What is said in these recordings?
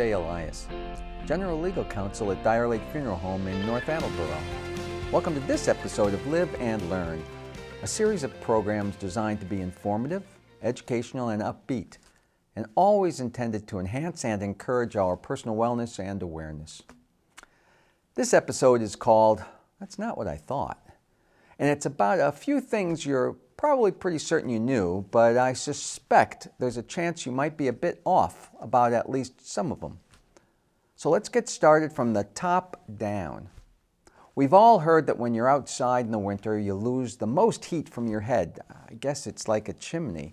Elias, General Legal Counsel at Dyer Lake Funeral Home in North Attleboro. Welcome to this episode of Live and Learn, a series of programs designed to be informative, educational, and upbeat, and always intended to enhance and encourage our personal wellness and awareness. This episode is called That's Not What I Thought, and it's about a few things you're probably pretty certain you knew, but I suspect there's a chance you might be a bit off about at least some of them. So let's get started from the top down. We've all heard that when you're outside in the winter, you lose the most heat from your head. I guess it's like a chimney.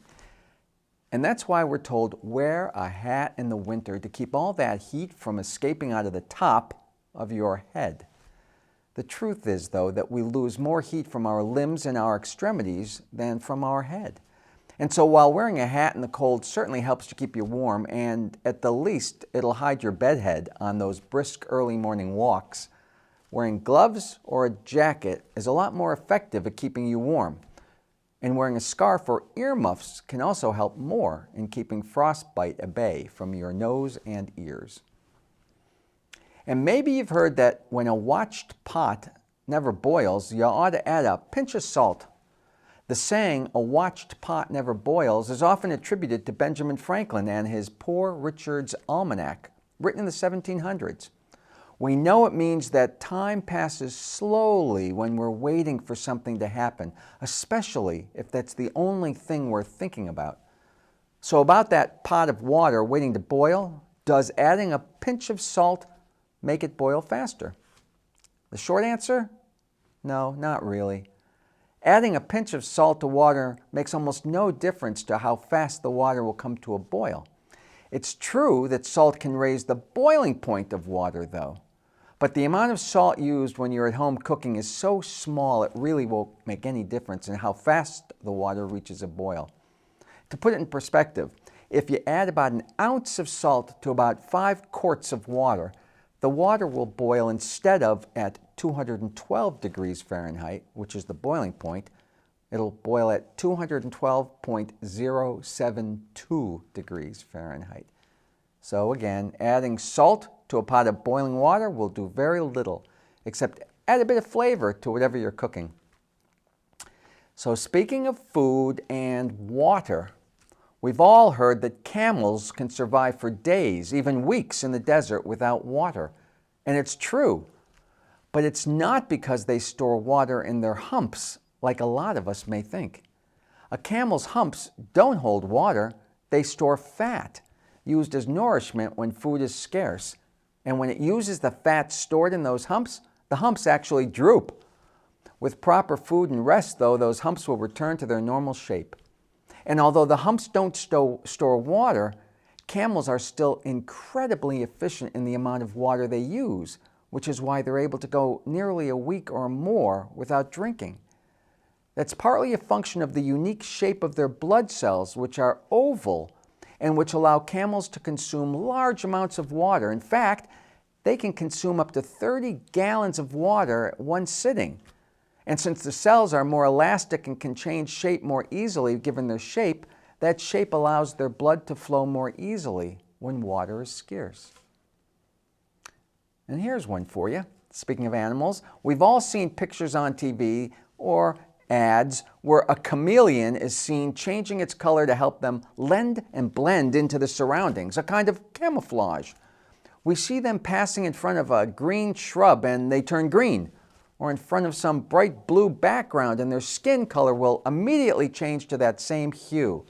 And that's why we're told wear a hat in the winter to keep all that heat from escaping out of the top of your head. The truth is, though, that we lose more heat from our limbs and our extremities than from our head. And so while wearing a hat in the cold certainly helps to keep you warm, and at the least it'll hide your bedhead on those brisk early morning walks, wearing gloves or a jacket is a lot more effective at keeping you warm. And wearing a scarf or earmuffs can also help more in keeping frostbite at bay from your nose and ears. And maybe you've heard that when a watched pot never boils, you ought to add a pinch of salt. The saying, "a watched pot never boils," is often attributed to Benjamin Franklin and his Poor Richard's Almanac, written in the 1700s. We know it means that time passes slowly when we're waiting for something to happen, especially if that's the only thing we're thinking about. So about that pot of water waiting to boil, does adding a pinch of salt make it boil faster? The short answer? No, not really. Adding a pinch of salt to water makes almost no difference to how fast the water will come to a boil. It's true that salt can raise the boiling point of water, though. But the amount of salt used when you're at home cooking is so small it really won't make any difference in how fast the water reaches a boil. To put it in perspective, if you add about an ounce of salt to about 5 quarts of water, the water will boil instead of at 212 degrees Fahrenheit, which is the boiling point. It'll boil at 212.072 degrees Fahrenheit. So again, adding salt to a pot of boiling water will do very little, except add a bit of flavor to whatever you're cooking. So speaking of food and water, we've all heard that camels can survive for days, even weeks in the desert without water. And it's true. But it's not because they store water in their humps, like a lot of us may think. A camel's humps don't hold water. They store fat, used as nourishment when food is scarce. And when it uses the fat stored in those humps, the humps actually droop. With proper food and rest, though, those humps will return to their normal shape. And although the humps don't store water, camels are still incredibly efficient in the amount of water they use, which is why they're able to go nearly a week or more without drinking. That's partly a function of the unique shape of their blood cells, which are oval and which allow camels to consume large amounts of water. In fact, they can consume up to 30 gallons of water at one sitting. And since the cells are more elastic and can change shape more easily given their shape, that shape allows their blood to flow more easily when water is scarce. And here's one for you. Speaking of animals, we've all seen pictures on TV or ads where a chameleon is seen changing its color to help them lend and blend into the surroundings, a kind of camouflage. We see them passing in front of a green shrub and they turn green, or in front of some bright blue background and their skin color will immediately change to that same hue.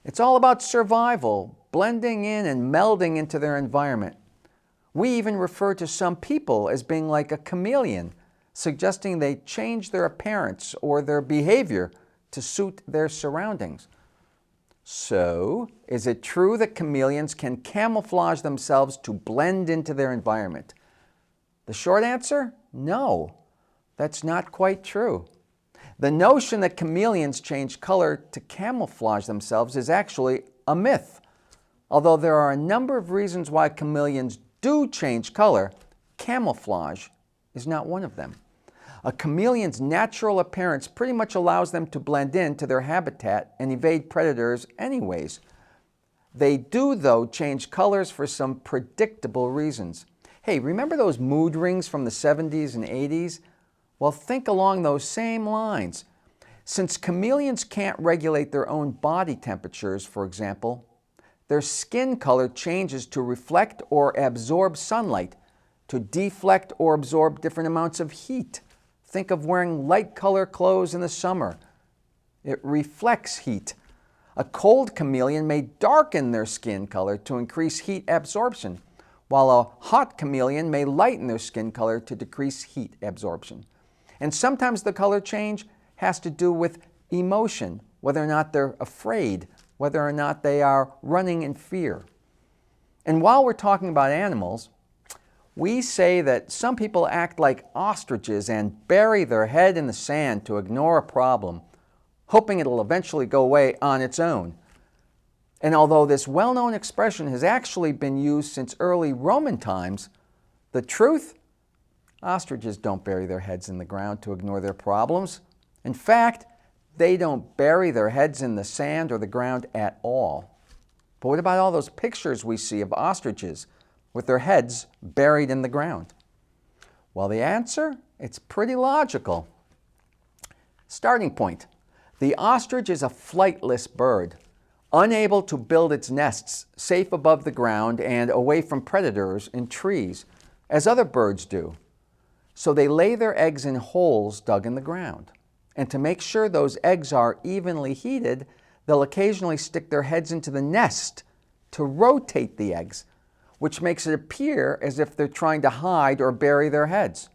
It's all about survival, blending in and melding into their environment. We even refer to some people as being like a chameleon, suggesting they change their appearance or their behavior to suit their surroundings. So, is it true that chameleons can camouflage themselves to blend into their environment? The short answer? No, that's not quite true. The notion that chameleons change color to camouflage themselves is actually a myth. Although there are a number of reasons why chameleons do change color, camouflage is not one of them. A chameleon's natural appearance pretty much allows them to blend into their habitat and evade predators anyways. They do, though, change colors for some predictable reasons. Hey, remember those mood rings from the 70s and 80s? Well, think along those same lines. Since chameleons can't regulate their own body temperatures, for example, their skin color changes to reflect or absorb sunlight, to deflect or absorb different amounts of heat. Think of wearing light color clothes in the summer. It reflects heat. A cold chameleon may darken their skin color to increase heat absorption, while a hot chameleon may lighten their skin color to decrease heat absorption. And sometimes the color change has to do with emotion, whether or not they're afraid, whether or not they are running in fear. And while we're talking about animals, we say that some people act like ostriches and bury their head in the sand to ignore a problem, hoping it'll eventually go away on its own. And although this well-known expression has actually been used since early Roman times, the truth? Ostriches don't bury their heads in the ground to ignore their problems. In fact, they don't bury their heads in the sand or the ground at all. But what about all those pictures we see of ostriches with their heads buried in the ground? Well, the answer? It's pretty logical. Starting point. The ostrich is a flightless bird, unable to build its nests safe above the ground and away from predators in trees, as other birds do. So they lay their eggs in holes dug in the ground. And to make sure those eggs are evenly heated, they'll occasionally stick their heads into the nest to rotate the eggs, which makes it appear as if they're trying to hide or bury their heads.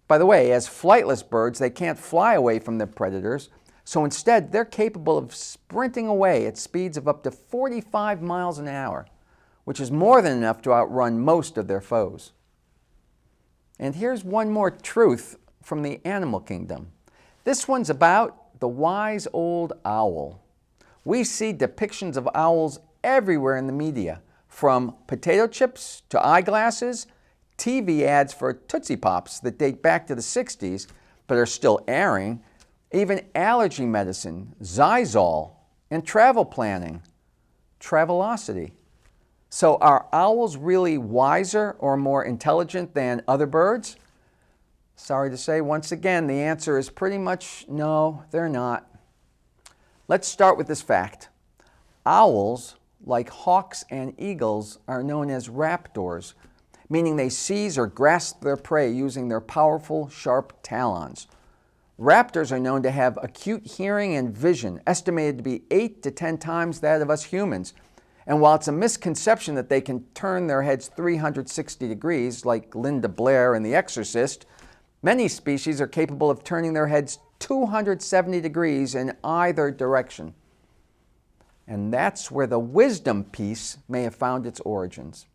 By the way, as flightless birds, they can't fly away from their predators, so instead they're capable of sprinting away at speeds of up to 45 miles an hour, which is more than enough to outrun most of their foes. And here's one more truth from the animal kingdom. This one's about the wise old owl. We see depictions of owls everywhere in the media, from potato chips to eyeglasses, TV ads for Tootsie Pops that date back to the 60s but are still airing, even allergy medicine, Zysol, and travel planning, Travelocity. So are owls really wiser or more intelligent than other birds? Sorry to say, once again, the answer is pretty much no, they're not. Let's start with this fact. Owls, like hawks and eagles, are known as raptors, meaning they seize or grasp their prey using their powerful, sharp talons. Raptors are known to have acute hearing and vision, estimated to be 8 to 10 times that of us humans. And while it's a misconception that they can turn their heads 360 degrees, like Linda Blair in The Exorcist, many species are capable of turning their heads 270 degrees in either direction. And that's where the wisdom piece may have found its origins.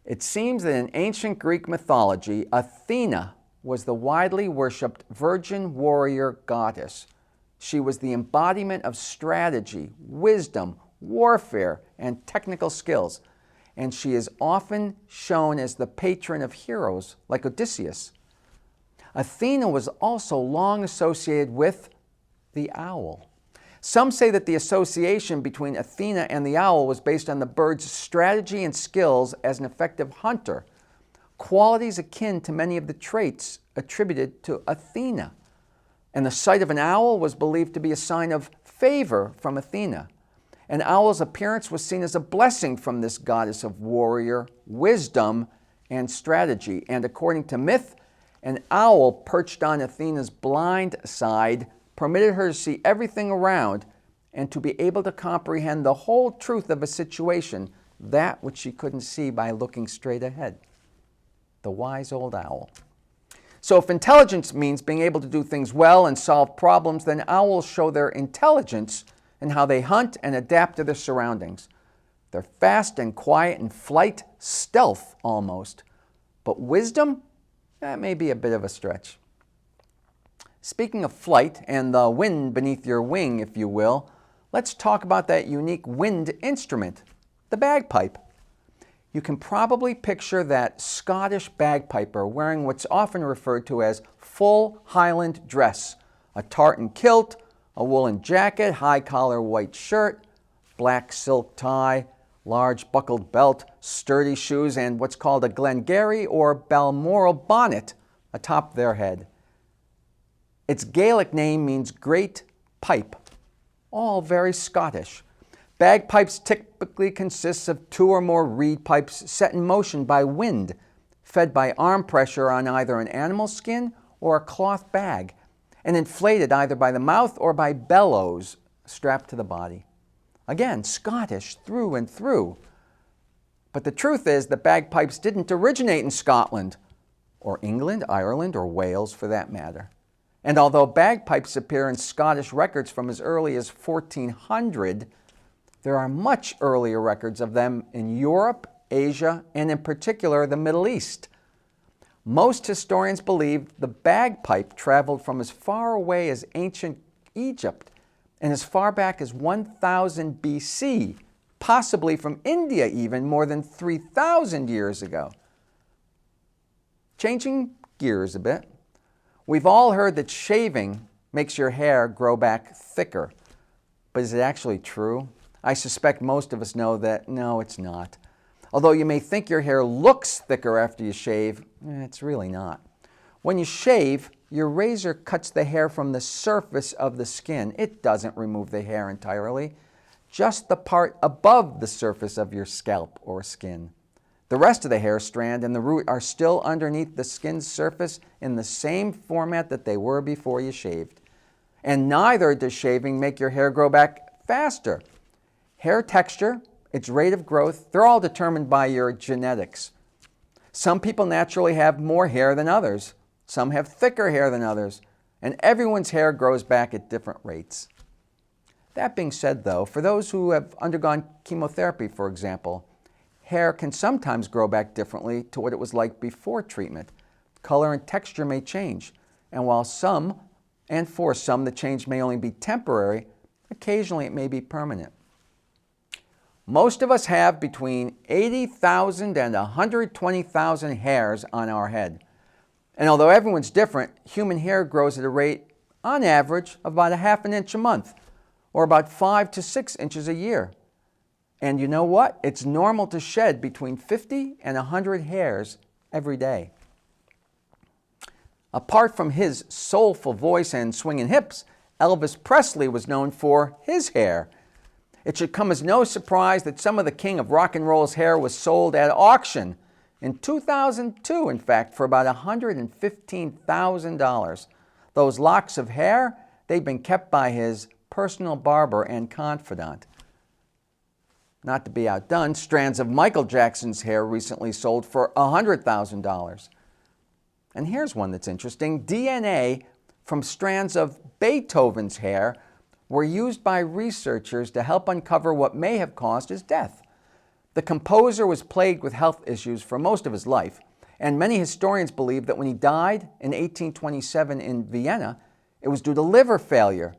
It seems that in ancient Greek mythology, Athena was the widely worshipped virgin warrior goddess. She was the embodiment of strategy, wisdom, warfare, and technical skills, and she is often shown as the patron of heroes like Odysseus. Athena was also long associated with the owl. Some say that the association between Athena and the owl was based on the bird's strategy and skills as an effective hunter, qualities akin to many of the traits attributed to Athena. And the sight of an owl was believed to be a sign of favor from Athena. An owl's appearance was seen as a blessing from this goddess of warrior, wisdom, and strategy. And according to myth, an owl perched on Athena's blind side permitted her to see everything around and to be able to comprehend the whole truth of a situation, that which she couldn't see by looking straight ahead. The wise old owl. So if intelligence means being able to do things well and solve problems, then owls show their intelligence in how they hunt and adapt to their surroundings. They're fast and quiet in flight, stealth almost. But wisdom? That may be a bit of a stretch. Speaking of flight and the wind beneath your wing, if you will, let's talk about that unique wind instrument, the bagpipe. You can probably picture that Scottish bagpiper wearing what's often referred to as full Highland dress, a tartan kilt, a woolen jacket, high collar white shirt, black silk tie, large buckled belt, sturdy shoes, and what's called a Glengarry or Balmoral bonnet atop their head. Its Gaelic name means great pipe, all very Scottish. Bagpipes typically consist of 2 or more reed pipes set in motion by wind, fed by arm pressure on either an animal skin or a cloth bag, and inflated either by the mouth or by bellows strapped to the body. Again, Scottish through and through. But the truth is that bagpipes didn't originate in Scotland, or England, Ireland, or Wales for that matter. And although bagpipes appear in Scottish records from as early as 1400, there are much earlier records of them in Europe, Asia, and in particular the Middle East. Most historians believe the bagpipe traveled from as far away as ancient Egypt and as far back as 1000 BC, possibly from India even more than 3,000 years ago. Changing gears a bit, we've all heard that shaving makes your hair grow back thicker. But is it actually true? I suspect most of us know that no, it's not. Although you may think your hair looks thicker after you shave, it's really not. When you shave, your razor cuts the hair from the surface of the skin. It doesn't remove the hair entirely, just the part above the surface of your scalp or skin. The rest of the hair strand and the root are still underneath the skin's surface in the same format that they were before you shaved. And neither does shaving make your hair grow back faster. Hair texture, its rate of growth, they're all determined by your genetics. Some people naturally have more hair than others. Some have thicker hair than others. And everyone's hair grows back at different rates. That being said, though, for those who have undergone chemotherapy, for example, hair can sometimes grow back differently to what it was like before treatment. Color and texture may change. And while for some, the change may only be temporary, occasionally it may be permanent. Most of us have between 80,000 and 120,000 hairs on our head. And although everyone's different, human hair grows at a rate, on average, of about 1/2 inch a month, or about 5 to 6 inches a year. And you know what? It's normal to shed between 50 and 100 hairs every day. Apart from his soulful voice and swinging hips, Elvis Presley was known for his hair. It should come as no surprise that some of the king of rock and roll's hair was sold at auction in 2002, in fact, for about $115,000. Those locks of hair, they'd been kept by his personal barber and confidant. Not to be outdone, strands of Michael Jackson's hair recently sold for $100,000. And here's one that's interesting. DNA from strands of Beethoven's hair were used by researchers to help uncover what may have caused his death. The composer was plagued with health issues for most of his life, and many historians believe that when he died in 1827 in Vienna, it was due to liver failure.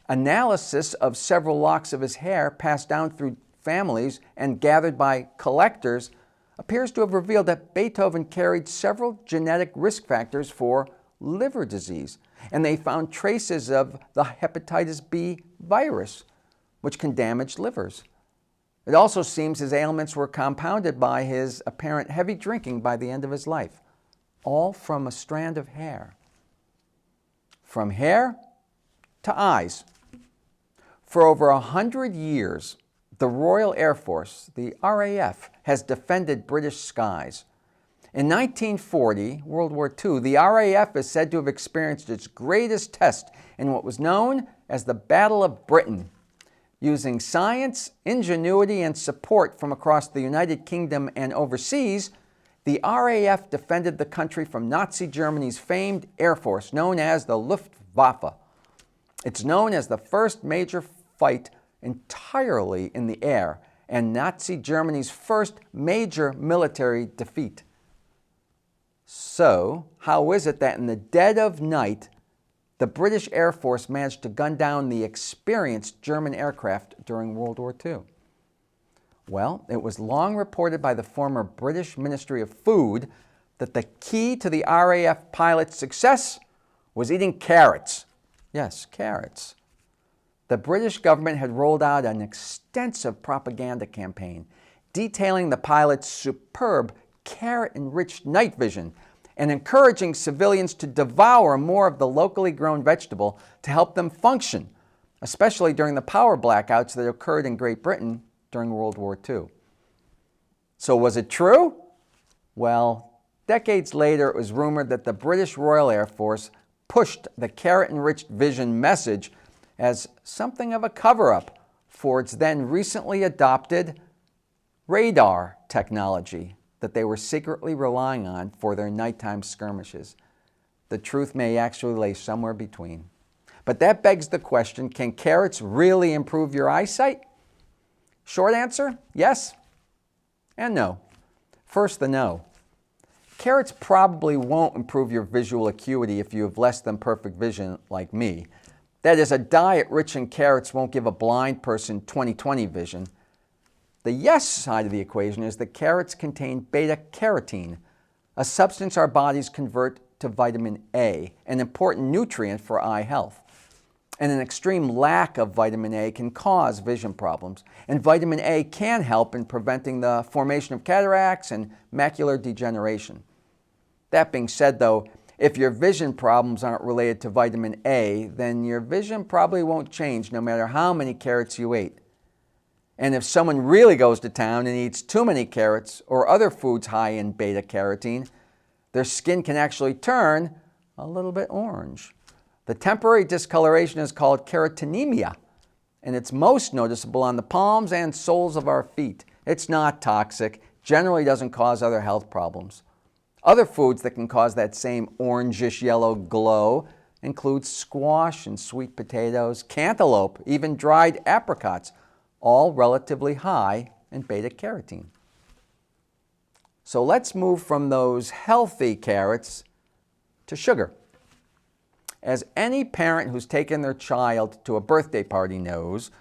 Analysis of several locks of his hair passed down through families and gathered by collectors appears to have revealed that Beethoven carried several genetic risk factors for liver disease, and they found traces of the hepatitis B virus, which can damage livers. It also seems his ailments were compounded by his apparent heavy drinking by the end of his life, all from a strand of hair. From hair to eyes. For over 100 years, the Royal Air Force, the RAF, has defended British skies. In 1940, World War II, the RAF is said to have experienced its greatest test in what was known as the Battle of Britain. Using science, ingenuity, and support from across the United Kingdom and overseas, the RAF defended the country from Nazi Germany's famed Air Force, known as the Luftwaffe. It's known as the first major fight entirely in the air, and Nazi Germany's first major military defeat. So, how is it that in the dead of night, the British Air Force managed to gun down the experienced German aircraft during World War II? Well, it was long reported by the former British Ministry of Food that the key to the RAF pilot's success was eating carrots. Yes, carrots. the British government had rolled out an extensive propaganda campaign detailing the pilot's superb carrot-enriched night vision and encouraging civilians to devour more of the locally grown vegetable to help them function, especially during the power blackouts that occurred in Great Britain during World War II. So was it true? Well, decades later, it was rumored that the British Royal Air Force pushed the carrot-enriched vision message as something of a cover-up for its then recently adopted radar technology that they were secretly relying on for their nighttime skirmishes. The truth may actually lay somewhere between. But that begs the question, can carrots really improve your eyesight? Short answer, yes and no. First, the no. Carrots probably won't improve your visual acuity if you have less than perfect vision like me. That is, a diet rich in carrots won't give a blind person 20/20 vision. The yes side of the equation is that carrots contain beta-carotene, a substance our bodies convert to vitamin A, an important nutrient for eye health. And an extreme lack of vitamin A can cause vision problems. And vitamin A can help in preventing the formation of cataracts and macular degeneration. That being said, though, if your vision problems aren't related to vitamin A, then your vision probably won't change no matter how many carrots you ate. And if someone really goes to town and eats too many carrots or other foods high in beta-carotene, their skin can actually turn a little bit orange. The temporary discoloration is called carotenemia, and it's most noticeable on the palms and soles of our feet. It's not toxic, generally doesn't cause other health problems. Other foods that can cause that same orangish yellow glow include squash and sweet potatoes, cantaloupe, even dried apricots, all relatively high in beta-carotene. So let's move from those healthy carrots to sugar. As any parent who's taken their child to a birthday party knows,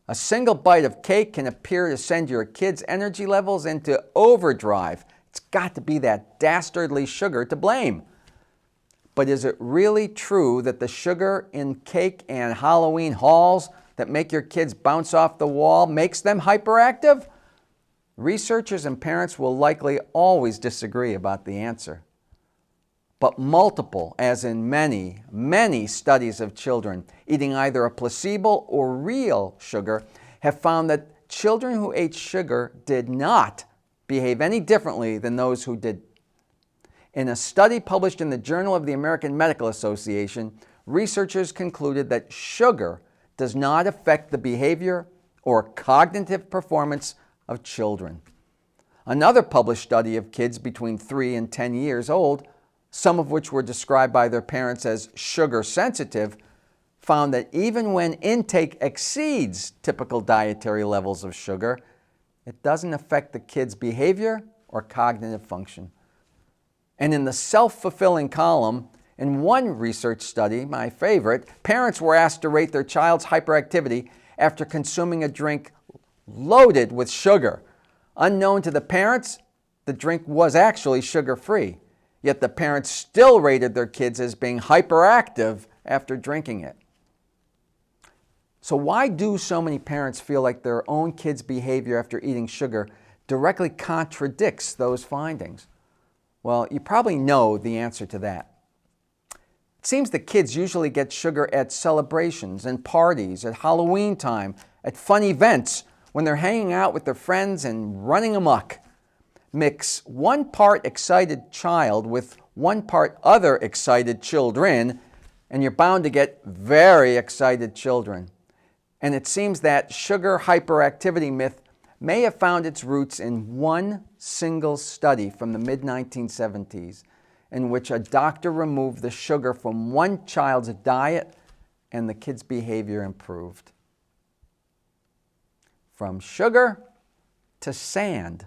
a single bite of cake can appear to send your kid's energy levels into overdrive. It's got to be that dastardly sugar to blame. But is it really true that the sugar in cake and Halloween hauls that make your kids bounce off the wall makes them hyperactive? Researchers and parents will likely always disagree about the answer. But multiple, as in many, many studies of children eating either a placebo or real sugar have found that children who ate sugar did not behave any differently than those who did. In a study published in the Journal of the American Medical Association, researchers concluded that sugar does not affect the behavior or cognitive performance of children. Another published study of kids between 3 and 10 years old, some of which were described by their parents as sugar sensitive, found that even when intake exceeds typical dietary levels of sugar, it doesn't affect the kid's behavior or cognitive function. And in the self-fulfilling column, in one research study, my favorite, parents were asked to rate their child's hyperactivity after consuming a drink loaded with sugar. Unknown to the parents, the drink was actually sugar-free, yet the parents still rated their kids as being hyperactive after drinking it. So why do so many parents feel like their own kids' behavior after eating sugar directly contradicts those findings? Well, you probably know the answer to that. It seems that kids usually get sugar at celebrations and parties, at Halloween time, at fun events, when they're hanging out with their friends and running amok. Mix 1 part excited child with 1 part other excited children, and you're bound to get very excited children. And it seems that sugar hyperactivity myth may have found its roots in one single study from the mid-1970s, in which a doctor removed the sugar from one child's diet and the kid's behavior improved. From sugar to sand.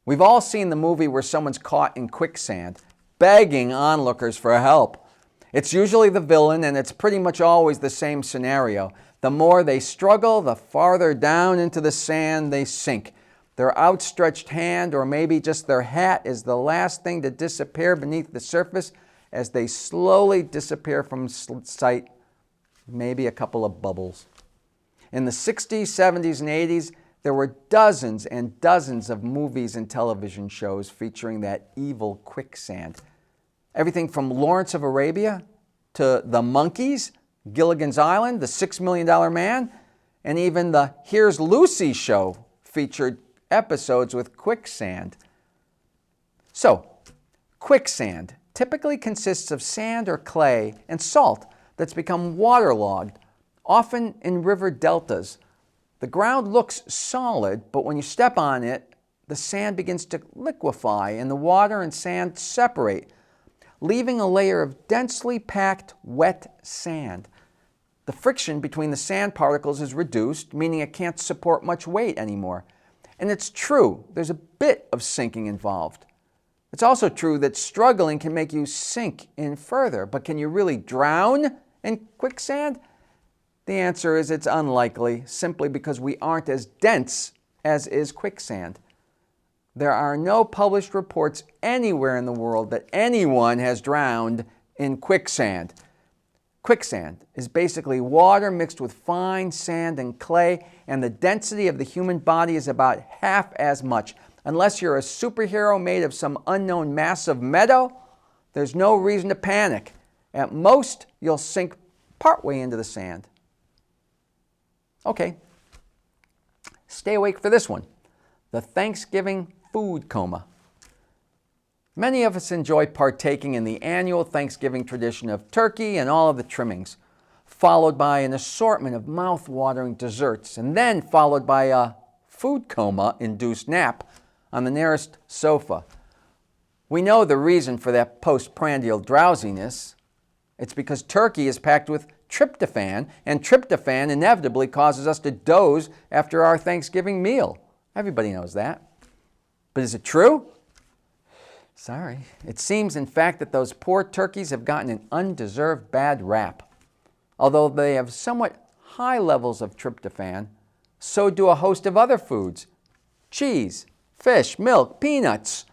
We've all seen the movie where someone's caught in quicksand, begging onlookers for help. It's usually the villain, and it's pretty much always the same scenario. The more they struggle, the farther down into the sand they sink. Their outstretched hand, or maybe just their hat, is the last thing to disappear beneath the surface as they slowly disappear from sight maybe a couple of bubbles. In the 60s, 70s, and 80s, there were dozens and dozens of movies and television shows featuring that evil quicksand. Everything from Lawrence of Arabia to The Monkees, Gilligan's Island, The $6 Million Man, and even the Here's Lucy show featured episodes with quicksand. So, quicksand typically consists of sand or clay and salt that's become waterlogged, often in river deltas. The ground looks solid, but when you step on it, the sand begins to liquefy and the water and sand separate, leaving a layer of densely packed wet sand. The friction between the sand particles is reduced, meaning it can't support much weight anymore. And it's true, there's a bit of sinking involved. It's also true that struggling can make you sink in further, but can you really drown in quicksand? The answer is it's unlikely, simply because we aren't as dense as is quicksand. There are no published reports anywhere in the world that anyone has drowned in quicksand. Quicksand is basically water mixed with fine sand and clay, and the density of the human body is about half as much. Unless you're a superhero made of some unknown mass of meadow, there's no reason to panic. At most, you'll sink partway into the sand. Okay, stay awake for this one, the Thanksgiving food coma. Many of us enjoy partaking in the annual Thanksgiving tradition of turkey and all of the trimmings, followed by an assortment of mouth-watering desserts, and then followed by a food coma-induced nap on the nearest sofa. We know the reason for that postprandial drowsiness. It's because turkey is packed with tryptophan, and tryptophan inevitably causes us to doze after our Thanksgiving meal. Everybody knows that. But is it true? Sorry. It seems, in fact, that those poor turkeys have gotten an undeserved bad rap. Although they have somewhat high levels of tryptophan, so do a host of other foods. Cheese, fish, milk, peanuts,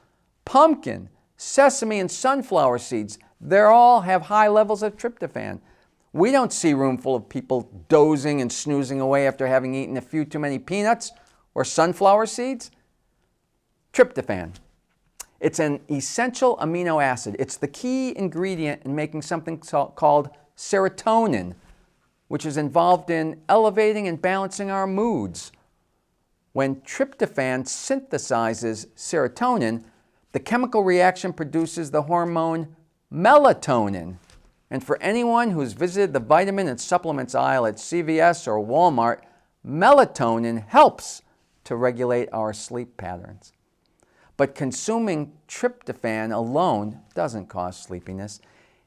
pumpkin, sesame, and sunflower seeds. They all have high levels of tryptophan. We don't see a room full of people dozing and snoozing away after having eaten a few too many peanuts or sunflower seeds. Tryptophan. It's an essential amino acid. It's the key ingredient in making something called serotonin, which is involved in elevating and balancing our moods. When tryptophan synthesizes serotonin, the chemical reaction produces the hormone melatonin. And for anyone who's visited the vitamin and supplements aisle at CVS or Walmart, melatonin helps to regulate our sleep patterns. But consuming tryptophan alone doesn't cause sleepiness.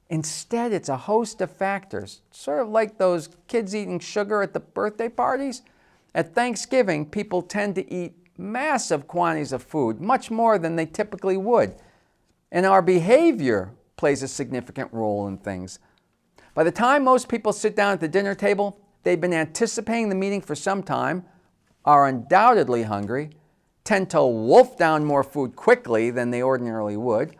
Instead, it's a host of factors, sort of like those kids eating sugar at the birthday parties. At Thanksgiving, people tend to eat massive quantities of food, much more than they typically would. And our behavior plays a significant role in things. By the time most people sit down at the dinner table, they've been anticipating the meeting for some time, are undoubtedly hungry, tend to wolf down more food quickly than they ordinarily would.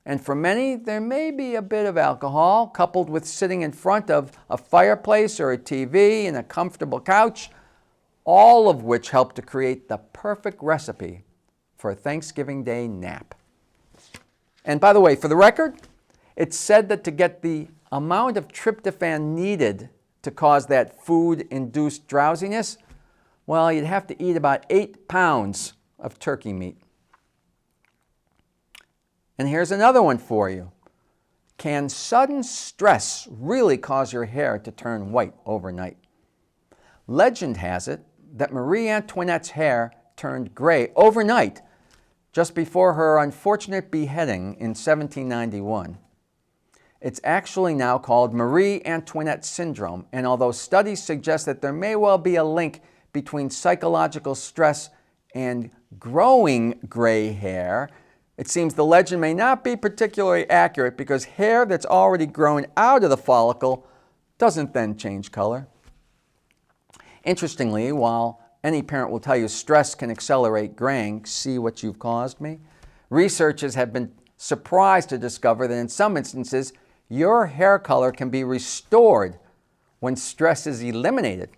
And for many, there may be a bit of alcohol coupled with sitting in front of a fireplace or a TV and a comfortable couch, all of which help to create the perfect recipe for a Thanksgiving Day nap. And by the way, for the record, it's said that to get the amount of tryptophan needed to cause that food-induced drowsiness, well, you'd have to eat about 8 pounds of turkey meat. And here's another one for you. Can sudden stress really cause your hair to turn white overnight? Legend has it that Marie Antoinette's hair turned gray overnight just before her unfortunate beheading in 1791. It's actually now called Marie Antoinette syndrome, and although studies suggest that there may well be a link between psychological stress and growing gray hair, it seems the legend may not be particularly accurate because hair that's already grown out of the follicle doesn't then change color. Interestingly, while any parent will tell you stress can accelerate graying, see what you've caused me, researchers have been surprised to discover that in some instances, your hair color can be restored when stress is eliminated.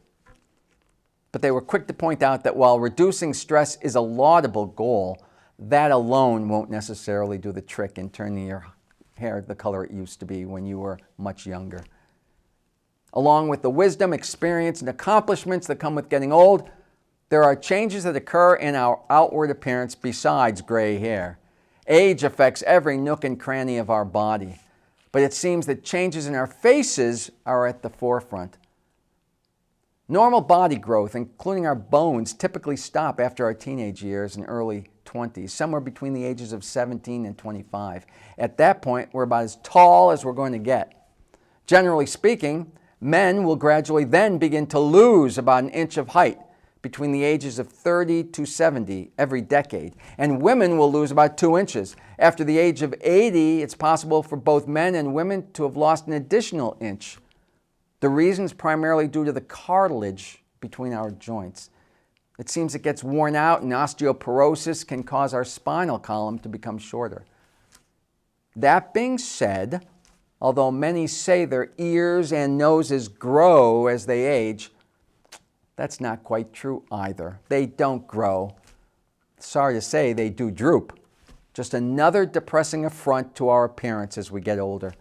But they were quick to point out that while reducing stress is a laudable goal, that alone won't necessarily do the trick in turning your hair the color it used to be when you were much younger. Along with the wisdom, experience, and accomplishments that come with getting old, there are changes that occur in our outward appearance besides gray hair. Age affects every nook and cranny of our body, but it seems that changes in our faces are at the forefront. Normal body growth, including our bones, typically stop after our teenage years and early 20s, somewhere between the ages of 17 and 25. At that point, we're about as tall as we're going to get. Generally speaking, men will gradually then begin to lose about an inch of height between the ages of 30 to 70 every decade, and women will lose about 2 inches. After the age of 80, it's possible for both men and women to have lost an additional inch. The reason is primarily due to the cartilage between our joints. It seems it gets worn out, and osteoporosis can cause our spinal column to become shorter. That being said, although many say their ears and noses grow as they age, that's not quite true either. They don't grow. Sorry to say, they do droop. Just another depressing affront to our appearance as we get older.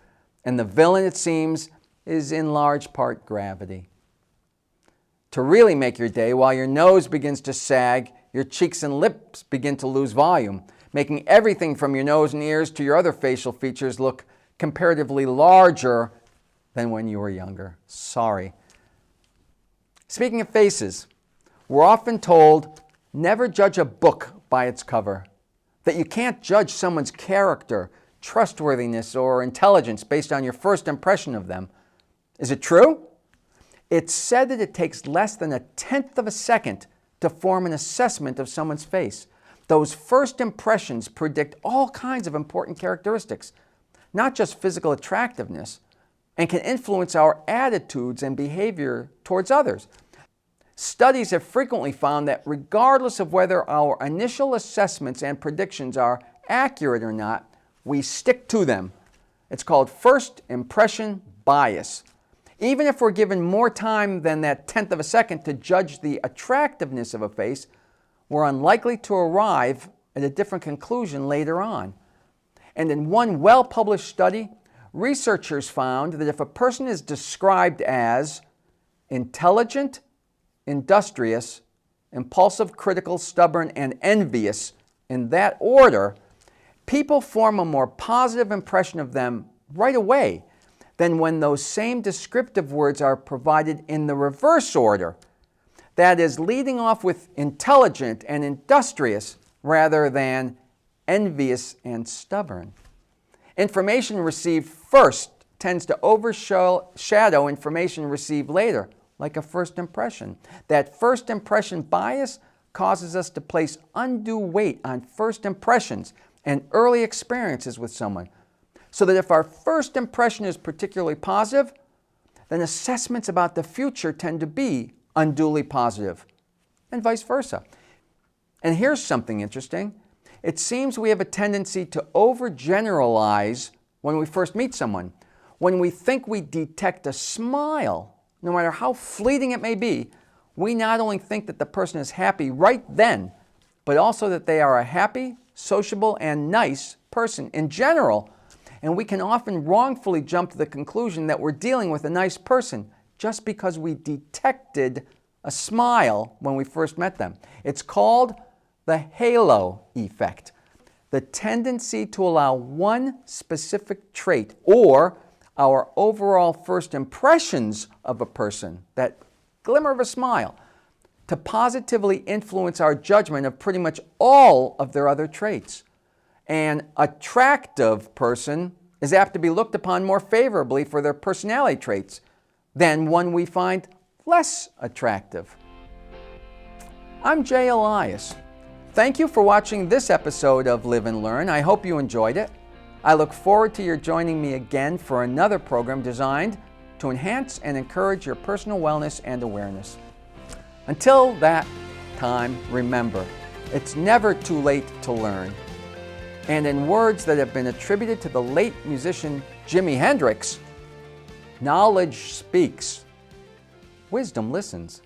And the villain, it seems, is in large part gravity. To really make your day, while your nose begins to sag, your cheeks and lips begin to lose volume, making everything from your nose and ears to your other facial features look comparatively larger than when you were younger. Sorry. Speaking of faces, we're often told never judge a book by its cover, that you can't judge someone's character, trustworthiness, or intelligence based on your first impression of them. Is it true? It's said that it takes less than 1/10 of a second to form an assessment of someone's face. Those first impressions predict all kinds of important characteristics, not just physical attractiveness, and can influence our attitudes and behavior towards others. Studies have frequently found that regardless of whether our initial assessments and predictions are accurate or not, we stick to them. It's called first impression bias. Even if we're given more time than that 1/10 of a second to judge the attractiveness of a face, we're unlikely to arrive at a different conclusion later on. And in one well-published study, researchers found that if a person is described as intelligent, industrious, impulsive, critical, stubborn, and envious, in that order, people form a more positive impression of them right away than when those same descriptive words are provided in the reverse order. That is, leading off with intelligent and industrious rather than envious and stubborn. Information received first tends to overshadow information received later, like a first impression. That first impression bias causes us to place undue weight on first impressions and early experiences with someone, so that if our first impression is particularly positive, then assessments about the future tend to be unduly positive, and vice versa. And here's something interesting. It seems we have a tendency to overgeneralize when we first meet someone. When we think we detect a smile, no matter how fleeting it may be, we not only think that the person is happy right then, but also that they are a happy, sociable, and nice person in general. And we can often wrongfully jump to the conclusion that we're dealing with a nice person just because we detected a smile when we first met them. It's called the halo effect, the tendency to allow one specific trait or our overall first impressions of a person, that glimmer of a smile, to positively influence our judgment of pretty much all of their other traits. An attractive person is apt to be looked upon more favorably for their personality traits than one we find less attractive. I'm Jay Elias. Thank you for watching this episode of Live and Learn. I hope you enjoyed it. I look forward to your joining me again for another program designed to enhance and encourage your personal wellness and awareness. Until that time, remember, it's never too late to learn. And in words that have been attributed to the late musician Jimi Hendrix, knowledge speaks, Wisdom listens.